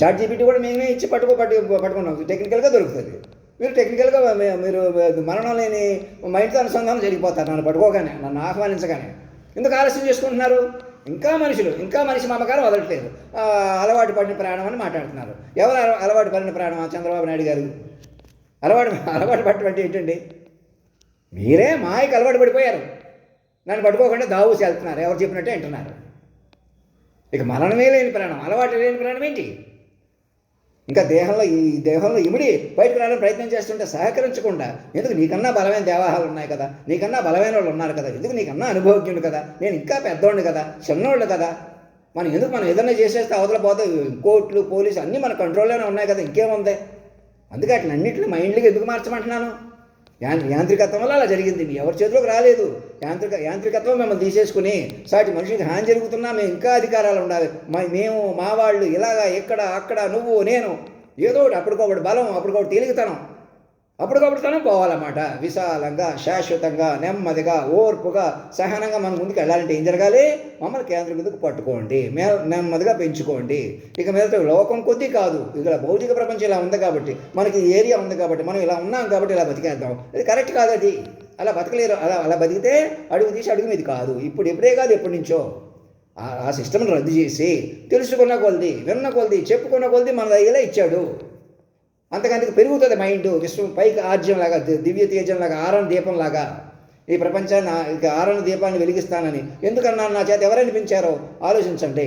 ChatGPT కూడా మేమే ఇచ్చి పట్టుకున్నాం, టెక్నికల్గా దొరుకుతుంది. మీరు టెక్నికల్గా మీరు మరణం లేని మైండ్తో అనుసంధానం జరిగిపోతారు. నన్ను పట్టుకోగానే, నన్ను ఆహ్వానించగానే. ఎందుకు ఆలస్యం చేసుకుంటున్నారు? ఇంకా మనిషి మమకారం వదలట్లేదు. అలవాటు పడిన ప్రాణం అని మాట్లాడుతున్నారు. ఎవరు అలవాటు పడిన ప్రాణం? చంద్రబాబు నాయుడు గారు. అలవాటు పట్టడం అంటే ఏంటండి? మీరే మాయకు అలవాటు పడిపోయారు. నన్ను పట్టుకోకుండా దావూసి వెళ్తున్నారు, ఎవరు చెప్పినట్టే వింటున్నారు. ఇక మరణమే లేని ప్రాణం, అలవాటు లేని ప్రాణం ఏంటి? ఇంకా దేహంలో ఇమిడి బయటకు రావడానికి ప్రయత్నం చేస్తుంటే సహకరించకుండా, ఎందుకు నీకన్నా బలమైన దేవాహాలు ఉన్నాయి కదా, నీకన్నా బలమైన వాళ్ళు ఉన్నారు కదా, ఎందుకు నీకన్నా అనుభవజ్ఞుడు కదా, నేను ఇంకా పెద్దోళ్ళు కదా, చిన్నోళ్ళు కదా, మనం ఏదైనా చేసేస్తే అవతల పోతే కోర్టులు పోలీసు అన్నీ మన కంట్రోల్లోనే ఉన్నాయి కదా, ఇంకేముంది? అందుకే అట్లా అన్నింటినీ మైండ్కి ఎందుకు మార్చమంటున్నాను? యాంత్రికత్వం వల్ల అలా జరిగింది. ఎవరి చేతిలోకి రాలేదు. యాంత్రికత్వం మిమ్మల్ని తీసేసుకుని సాటి మనిషికి హాని జరుగుతున్నా మేము ఇంకా అధికారాలు ఉండాలి, మేము మా వాళ్ళు ఇలాగా ఎక్కడ అక్కడ నువ్వు నేను ఏదో ఒకటి, అప్పటికొకటి బలం, అప్పటికొకటి తేలికతనం, అప్పటికప్పుడుతోనే పోవాలన్నమాట. విశాలంగా, శాశ్వతంగా, నెమ్మదిగా, ఓర్పుగా, సహనంగా మనం ముందుకు వెళ్ళాలంటే ఏం జరగాలి? మమ్మల్ని కేంద్రం మీదకు పట్టుకోండి, నెమ్మదిగా పెంచుకోండి. ఇక మీద లోకం కొద్దీ కాదు, ఇక్కడ భౌతిక ప్రపంచం ఇలా ఉంది కాబట్టి, మనకి ఏరియా ఉంది కాబట్టి, మనం ఇలా ఉన్నాం కాబట్టి ఇలా బతికేద్దాం. ఇది కరెక్ట్ కాదు. అది అలా బతకలేరు. అలా బతికితే అడుగు తీసి అడుగు మీది కాదు. ఇప్పుడే కాదు, ఎప్పటి నుంచో ఆ సిస్టమ్ని రద్దు చేసి తెలుసుకున్న కొలది, విన్న కొలది, చెప్పుకున్న కొలది మన దగ్గర ఇచ్చాడు. అంతకంతకు పెరుగుతుంది మైండ్. విశ్వం పైకి ఆర్జ్యంలాగా, దివ్య తేజంలాగా, ఆరణ దీపంలాగా ఈ ప్రపంచాన్ని ఇక ఆరణ దీపాన్ని వెలిగిస్తానని ఎందుకన్నా నా చేత ఎవరనిపించారో ఆలోచించండి.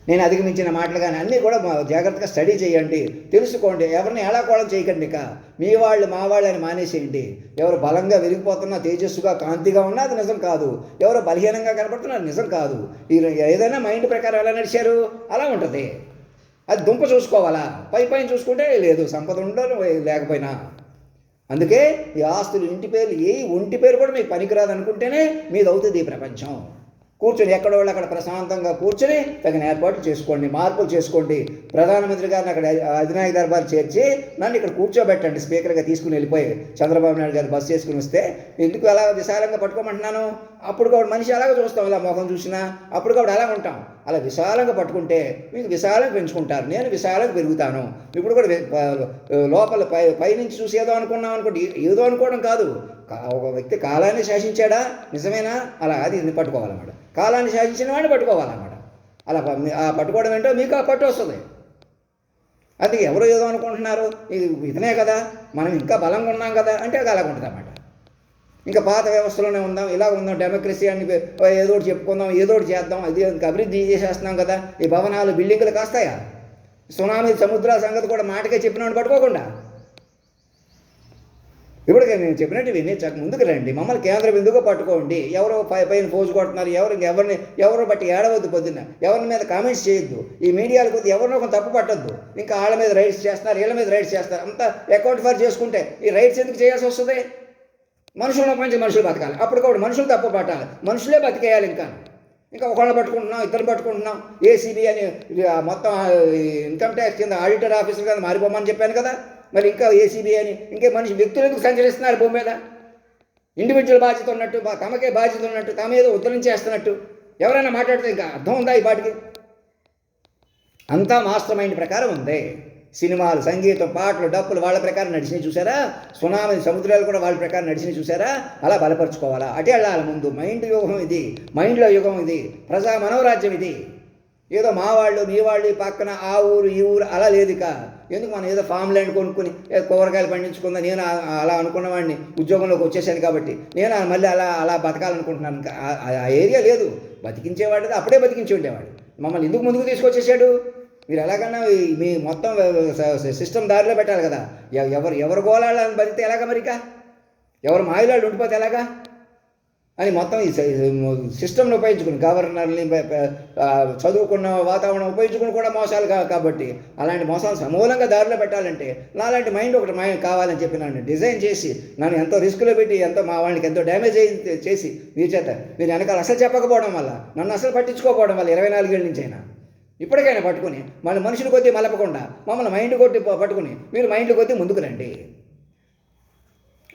నేను అధిగమించిన మాటలు కానీ అన్నీ కూడా జాగ్రత్తగా స్టడీ చేయండి, తెలుసుకోండి. ఎవరిని ఏళాకోళం చేయకండి. ఇక మీ వాళ్ళు మా వాళ్ళు అని మానేసేయండి. ఎవరు బలంగా వెలిగిపోతున్నా, తేజస్సుగా, కాంతిగా ఉన్నా అది నిజం కాదు. ఎవరు బలహీనంగా కనపడుతున్నా అది నిజం కాదు. ఏదైనా మైండ్ ప్రకారం ఎలా నడిచారు అలా ఉంటుంది. అది దుంప చూసుకోవాలా, పైన చూసుకుంటే లేదు, సంపద ఉండదు లేకపోయినా. అందుకే ఈ ఆస్తులు, ఇంటి పేర్లు, ఒంటి పేరు కూడా మీకు పనికిరాదు అనుకుంటేనే మీది అవుతుంది ఈ ప్రపంచం. కూర్చొని ఎక్కడో అక్కడ ప్రశాంతంగా కూర్చొని తగిన ఏర్పాట్లు చేసుకోండి, మార్పులు చేసుకోండి. ప్రధానమంత్రి గారిని అక్కడ అధినాయక దర్బార్ చేర్చి నన్ను ఇక్కడ కూర్చోబెట్టండి, స్పీకర్గా తీసుకుని వెళ్ళిపోయి చంద్రబాబు నాయుడు గారు బస్సు చేసుకుని వస్తే ఎందుకు అలా విశాలంగా పట్టుకోమంటున్నాను? అప్పుడు కూడా మనిషి అలాగే చూస్తాం, ఇలా ముఖం చూసినా అప్పుడు కూడా అలా ఉంటాం. అలా విశాలంగా పట్టుకుంటే మీకు విశాలంగా పెంచుకుంటారు, నేను విశాలంగా పెరుగుతాను. ఇప్పుడు కూడా లోపల పైనుంచి చూసి ఏదో అనుకున్నాం అనుకోండి, ఏదో అనుకోవడం కాదు. ఒక వ్యక్తి కాలాన్ని శాసించాడా, నిజమేనా? అలా అది పట్టుకోవాలన్నమాట. కాలాన్ని శాసించిన వాడిని పట్టుకోవాలన్నమాట. అలా ఆ పట్టుకోవడం ఏంటో మీకు ఆ పట్టు వస్తుంది. అది ఎవరు ఏదో అనుకుంటున్నారు, ఇది ఇతనే కదా, మనం ఇంకా బలంగా ఉన్నాం కదా అంటే అది అలాగ ఉంటుంది అన్నమాట. ఇంకా పాత వ్యవస్థలోనే ఉందాం, ఇలా ఉందాం, డెమోక్రసీ అని ఏదో ఒకటి చెప్పుకుందాం, ఏదో ఒకటి చేద్దాం, అది అభివృద్ధి చేసేస్తున్నాం కదా, ఈ భవనాలు బిల్డింగులు కాస్తాయా? సునామీ సముద్రాల సంగతి కూడా మాటకే చెప్పినవాడిని పట్టుకోకుండా ఇప్పుడు నేను చెప్పినట్టు విని ముందుకు రండి, మమ్మల్ని కేంద్ర బిందువుగా పట్టుకోండి. ఎవరో పైన పోజు కొడుతున్నారు, ఎవరు బట్టి ఏడవద్దు, పొద్దున్న ఎవరి మీద కామెంట్స్ చేయొద్దు. ఈ మీడియాల కొద్ది ఎవరినో ఒక తప్పు పట్టద్దు. ఇంకా వాళ్ళ మీద రైట్స్ చేస్తున్నారు, వీళ్ళ మీద రైట్స్ చేస్తారు, అంతా అకౌంట్ ఫర్ చేసుకుంటే ఈ రైట్స్ ఎందుకు చేయాల్సి వస్తుంది? మనుషుల మంచి మనుషులు బతకాలి, అప్పుడు కూడా మనుషులు తప్పు పట్టాలి, మనుషులే బతికేయాలి. ఇంకా ఒకళ్ళని పట్టుకుంటున్నాం, ఇద్దరు పట్టుకుంటున్నాం. ఏసీబీ అని మొత్తం ఇన్కమ్ ట్యాక్స్ కింద ఆడిటర్ ఆఫీసర్ కింద మారిపోమని చెప్పాను కదా, మరి ఇంకా ఏసీబీ అని ఇంకే మనిషి వ్యక్తులు ఎందుకు సంచరిస్తున్నారు భూమి మీద? ఇండివిజువల్ బాధ్యత ఉన్నట్టు, తమకే బాధ్యత ఉన్నట్టు, తమ ఏదో ఉద్ధరించేస్తున్నట్టు ఎవరైనా మాట్లాడితే ఇంకా అర్థం ఉందా? ఈ పాటికి అంతా మాస్టర్ మైండ్ ప్రకారం ఉంది. సినిమాలు, సంగీతం, పాటలు, డప్పులు వాళ్ళ ప్రకారం నడిచినాయి చూసారా? సునామీ సముద్రాలు కూడా వాళ్ళ ప్రకారం నడిచినాయి చూసారా? అలా బలపరుచుకోవాలా, అటే వెళ్ళాలి ముందు. మైండ్ యుగం ఇది, మైండ్లో యుగం ఇది, ప్రజా మనోరాజ్యం ఇది. ఏదో మా వాళ్ళు, మీ వాళ్ళు, పక్కన ఆ ఊరు ఈ ఊరు అలా లేదు. ఇక ఎందుకు మనం ఏదో ఫామ్ ల్యాండ్ కొనుక్కొని కూరగాయలు పండించుకుందా, నేను అలా అనుకున్న వాడిని ఉద్యోగంలోకి వచ్చేసాను కాబట్టి నేను మళ్ళీ అలా బతకాలనుకుంటున్నాను. ఇంకా ఆ ఏరియా లేదు. బతికించేవాడు అప్పుడే బతికించి ఉండేవాడు. మమ్మల్ని ఎందుకు ముందుకు తీసుకొచ్చేసాడు? మీరు ఎలాగన్నా మీ మొత్తం సిస్టమ్ దారిలో పెట్టాలి కదా. ఎవరు గోళాలని బతికితే ఎలాగా? మరిక ఎవరు మాయలాళ్ళు ఉండిపోతే ఎలాగా అని మొత్తం ఈ సిస్టమ్ని ఉపయోగించుకుని, గవర్నర్ని, చదువుకున్న వాతావరణం ఉపయోగించుకుని కూడా మోసాలు కాబట్టి అలాంటి మోసాలు సమూలంగా దారిలో పెట్టాలంటే నాలాంటి మైండ్ ఒకటి కావాలని చెప్పి నన్ను డిజైన్ చేసి నన్ను ఎంతో రిస్క్లో పెట్టి మా వాళ్ళకి ఎంతో డ్యామేజ్ చేసి మీరు వెనకాల అసలు చెప్పకపోవడం వల్ల, నన్ను అసలు పట్టించుకోకపోవడం వల్ల 24 ఏళ్ళ నుంచి అయినా ఇప్పటికైనా పట్టుకుని మళ్ళీ మనుషులు కొద్దీ మలపకుండా మమ్మల్ని మైండ్ కొట్టి పట్టుకుని మీరు మైండ్ కొద్దీ ముందుకు రండి.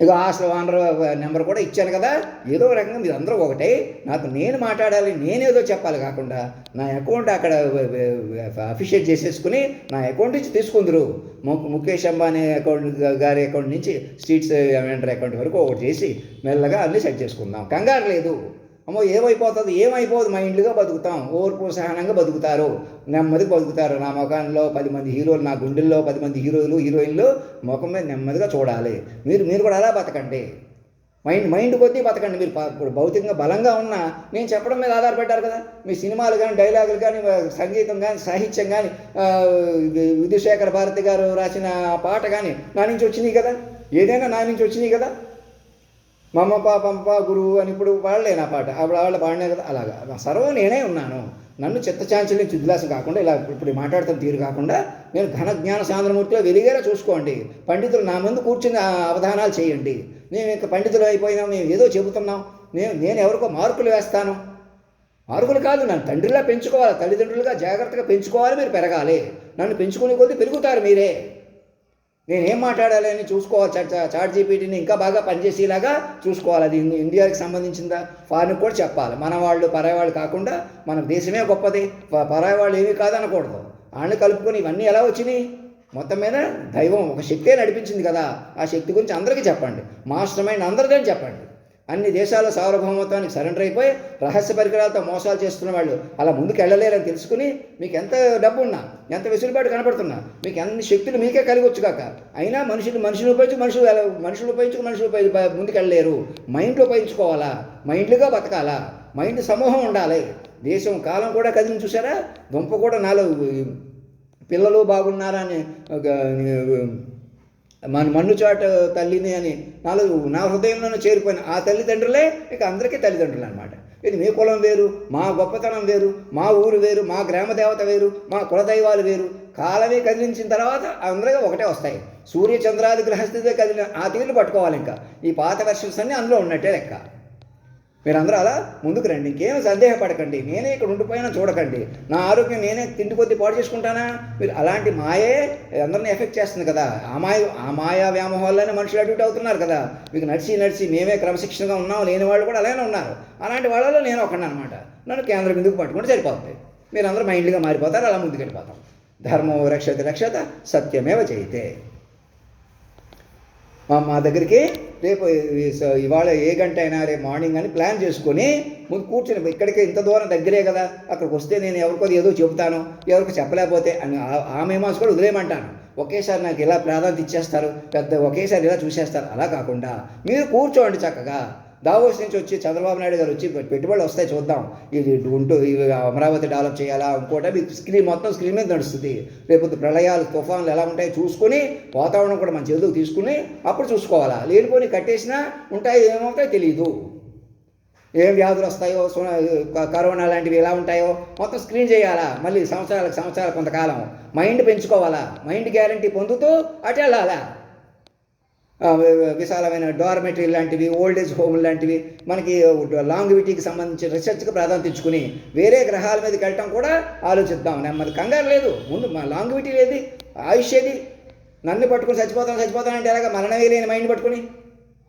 ఇక ఆశ్రమ ఆనర్ నెంబర్ కూడా ఇచ్చాను కదా. ఏదో రకంగా మీరు అందరూ ఒకటే, నేను మాట్లాడాలి, నేనేదో చెప్పాలి కాకుండా నా అకౌంట్ అక్కడ అఫిషియేట్ చేసేసుకుని నా అకౌంట్ నుంచి తీసుకుందరు. ముఖేష్ అంబానీ గారి అకౌంట్ నుంచి స్ట్రీట్స్ వెండర్ అకౌంట్ వరకు ఒకటి చేసి మెల్లగా అన్నీ సెట్ చేసుకుందాం. కంగారు లేదు. అమ్మో ఏమైపోదు, మైండ్గా బతుకుతాం, ఓర్పు సహనంగా బతుకుతారు, నెమ్మదిగా బతుకుతారు. నా ముఖంలో 10 మంది హీరోలు, నా గుండెల్లో 10 మంది హీరోలు హీరోయిన్లు ముఖం మీద నెమ్మదిగా చూడాలి. మీరు కూడా అలా బతకండి. మైండ్ కొద్దీ బతకండి. మీరు ఇప్పుడు భౌతికంగా బలంగా ఉన్నా నేను చెప్పడం మీద ఆధారపడ్డారు కదా. మీ సినిమాలు కానీ, డైలాగులు కానీ, సంగీతం కానీ, సాహిత్యం కానీ, విధుశేఖర భారతి గారు రాసిన పాట కానీ నా నుంచి వచ్చినాయి కదా. ఏదైనా నా నుంచి వచ్చినాయి కదా. మమ్మ పంప గురువు అని ఇప్పుడు వాడలే నా పాట, అప్పుడు వాళ్ళు పాడినా కదా. అలాగా సర్వం నేనే ఉన్నాను. నన్ను చిత్తచాంచల్యం చిద్విలాసం కాకుండా ఇలా ఇప్పుడు మాట్లాడుతున్న తీరు కాకుండా నేను ఘన జ్ఞాన సాంద్రమూర్తిలో వెలిగేలా చూసుకోండి. పండితులు నా ముందు కూర్చుని అవధానాలు చేయండి. మేము ఇంకా పండితులు అయిపోయినాం, మేము ఏదో చెబుతున్నాం, నేను ఎవరికో మార్కులు వేస్తాను. మార్కులు కాదు, నన్ను తండ్రిలా పెంచుకోవాలి, తల్లిదండ్రులుగా జాగ్రత్తగా పెంచుకోవాలి. మీరు పెరగాలి. నన్ను పెంచుకునే కొద్దీ పెరుగుతారు మీరే. నేనేం మాట్లాడాలి అని చూసుకోవాలి. చాట్ జీపీటీని ఇంకా బాగా పనిచేసేలాగా చూసుకోవాలి. అది ఇండియాకి సంబంధించిందా, ఫారిన్కి కూడా చెప్పాలి. మన వాళ్ళు పరాయి వాళ్ళు కాకుండా మన దేశమే గొప్పది, పరాయి వాళ్ళు ఏమీ కాదనకూడదు. వాళ్ళని కలుపుకొని ఇవన్నీ ఎలా వచ్చినాయి? మొత్తం మీద దైవం ఒక శక్తే నడిపించింది కదా. ఆ శక్తి గురించి అందరికీ చెప్పండి. మాస్టర్ మైండ్ అందరిదని చెప్పండి. అన్ని దేశాల సార్వభౌమత్వానికి సరెండర్ అయిపోయి రహస్య పరికరాలతో మోసాలు చేస్తున్న వాళ్ళు అలా ముందుకు వెళ్ళలేరని తెలుసుకుని, మీకు ఎంత డబ్బు ఉన్నా, ఎంత వెసులుబాటు కనపడుతున్నా, మీకు అన్ని శక్తులు మీకే కలిగొచ్చు కాక, అయినా మనుషులు ఉపయోగించి మనుషులు ముందుకు వెళ్ళలేరు. మైండ్లో ఉపయోగించుకోవాలా, మైండ్లుగా బతకాలా, మైండ్ సమూహం ఉండాలి. దేశం కాలం కూడా కదిలిని చూసారా. దుంప కూడా నాలో పిల్లలు బాగున్నారా అని మన్నుచాట తల్లిని అని నా హృదయంలోనే చేరిపోయిన ఆ తల్లిదండ్రులే ఇక అందరికీ తల్లిదండ్రులు అనమాట. ఇది మీ కులం వేరు, మా గొప్పతనం వేరు, మా ఊరు వేరు, మా గ్రామ దేవత వేరు, మా కులదైవాలు వేరు. కాలమే కదిలించిన తర్వాత అందరిగా ఒకటే వస్తాయి. సూర్య చంద్రాది గ్రహస్థితే కదిలిన ఆ తీరులు పట్టుకోవాలి. ఇంకా ఈ పాత వెర్షన్స్ అన్నీ అందులో ఉన్నట్టే లెక్క. మీరందరూ అలా ముందుకు రండి. ఇంకేం సందేహపడకండి. నేనే ఇక్కడ ఉండిపోయినా చూడకండి. నా ఆరోగ్యం నేనే తిండి కొద్దీ పాడు చేసుకుంటానా? మీరు అలాంటి మాయే అందరినీ ఎఫెక్ట్ చేస్తుంది కదా. ఆ మాయా వ్యామోహాల్లోనే మనుషులు అడ్మిట్ అవుతున్నారు కదా. మీకు నడిచి మేమే క్రమశిక్షణగా ఉన్నాం లేని వాళ్ళు కూడా అలానే ఉన్నారు. అలాంటి వాళ్ళలో నేను ఒకడిని అనమాట. నన్ను కేంద్రం బిందుకు పట్టుకుంటే సరిపోతుంది. మీరందరూ మైండ్గా మారిపోతారు, అలా ముందుకు వెళ్ళిపోతాం. ధర్మో రక్షత సత్యమేవ జయతే. మా దగ్గరికి రేపు ఇవాళ ఏ గంట అయినా రేపు మార్నింగ్ అని ప్లాన్ చేసుకొని ముందు కూర్చుని, ఇక్కడికి ఇంత దూరం దగ్గరే కదా, అక్కడికి వస్తే నేను ఎవరికో ఏదో చెబుతాను, ఎవరికి చెప్పలేకపోతే అని ఆ మేమాస్ కూడా వదిలేయమంటాను. ఒకేసారి నాకు ఇలా ప్రాధాన్యత ఇచ్చేస్తారు, ఒకేసారి ఇలా చూసేస్తారు. అలా కాకుండా మీరు కూర్చోండి చక్కగా. దావోస్ నుంచి వచ్చి చంద్రబాబు నాయుడు గారు వచ్చి పెట్టుబడులు వస్తాయి చూద్దాం, ఇది అమరావతి డెవలప్ చేయాలా, ఇంకోటి మీకు మొత్తం స్క్రీన్ మీద నడుస్తుంది. రేపు ప్రళయాలు తుఫాన్లు ఎలా ఉంటాయో చూసుకొని, వాతావరణం కూడా మన చేతులకు తీసుకుని అప్పుడు చూసుకోవాలా. లేనిపోని కట్టేసినా ఉంటాయి, ఏమవుతాయో తెలియదు. ఏం వ్యాధులు వస్తాయో, కరోనా లాంటివి ఎలా ఉంటాయో మొత్తం స్క్రీన్ చేయాలా. మళ్ళీ సంవత్సరాలు కొంతకాలం మైండ్ పెంచుకోవాలా. మైండ్ గ్యారంటీ పొందుతూ అటు వెళ్ళాలా. విశాలమైన డార్మెటరీ లాంటివి, ఓల్డేజ్ హోమ్ లాంటివి, మనకి లాంగివిటీకి సంబంధించిన రీసెర్చ్కి ప్రాధాన్యత ఇచ్చుకుని వేరే గ్రహాల మీదకి వెళ్ళటం కూడా ఆలోచిద్దాం. నెమ్మది కంగారు లేదు. ముందు మా లాంగివిటీ లేదు, ఆయుష్ ఏది. నన్ను పట్టుకుని చచ్చిపోతానంటే ఎలాగ? మరణమే లేని మైండ్ పట్టుకుని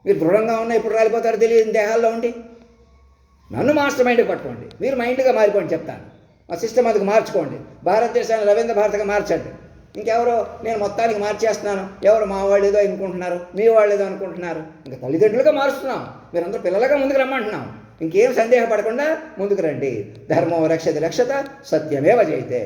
మీరు దృఢంగా ఉన్న ఎప్పుడు రాలిపోతారో తెలియదు దేహాల్లో ఉండి. నన్ను మాస్టర్ మైండ్కి పట్టుకోండి, మీరు మైండ్గా మారిపోండి చెప్తాను. ఆ సిస్టమ్ అందుకు మార్చుకోండి. భారతదేశాన్ని రవీంద్ర భారతిగా మార్చండి. ఇంకెవరో నేను మొత్తానికి మార్చేస్తున్నాను, ఎవరు మా వాళ్ళు ఏదో అనుకుంటున్నారు, మీ వాళ్ళు ఏదో అనుకుంటున్నారు. ఇంకా తల్లిదండ్రులుగా మారుస్తున్నాం, మీరందరూ పిల్లలుగా ముందుకు రమ్మంటున్నాం. ఇంకేం సందేహపడకుండా ముందుకు రండి. ధర్మో రక్షత సత్యమేవ జయతే.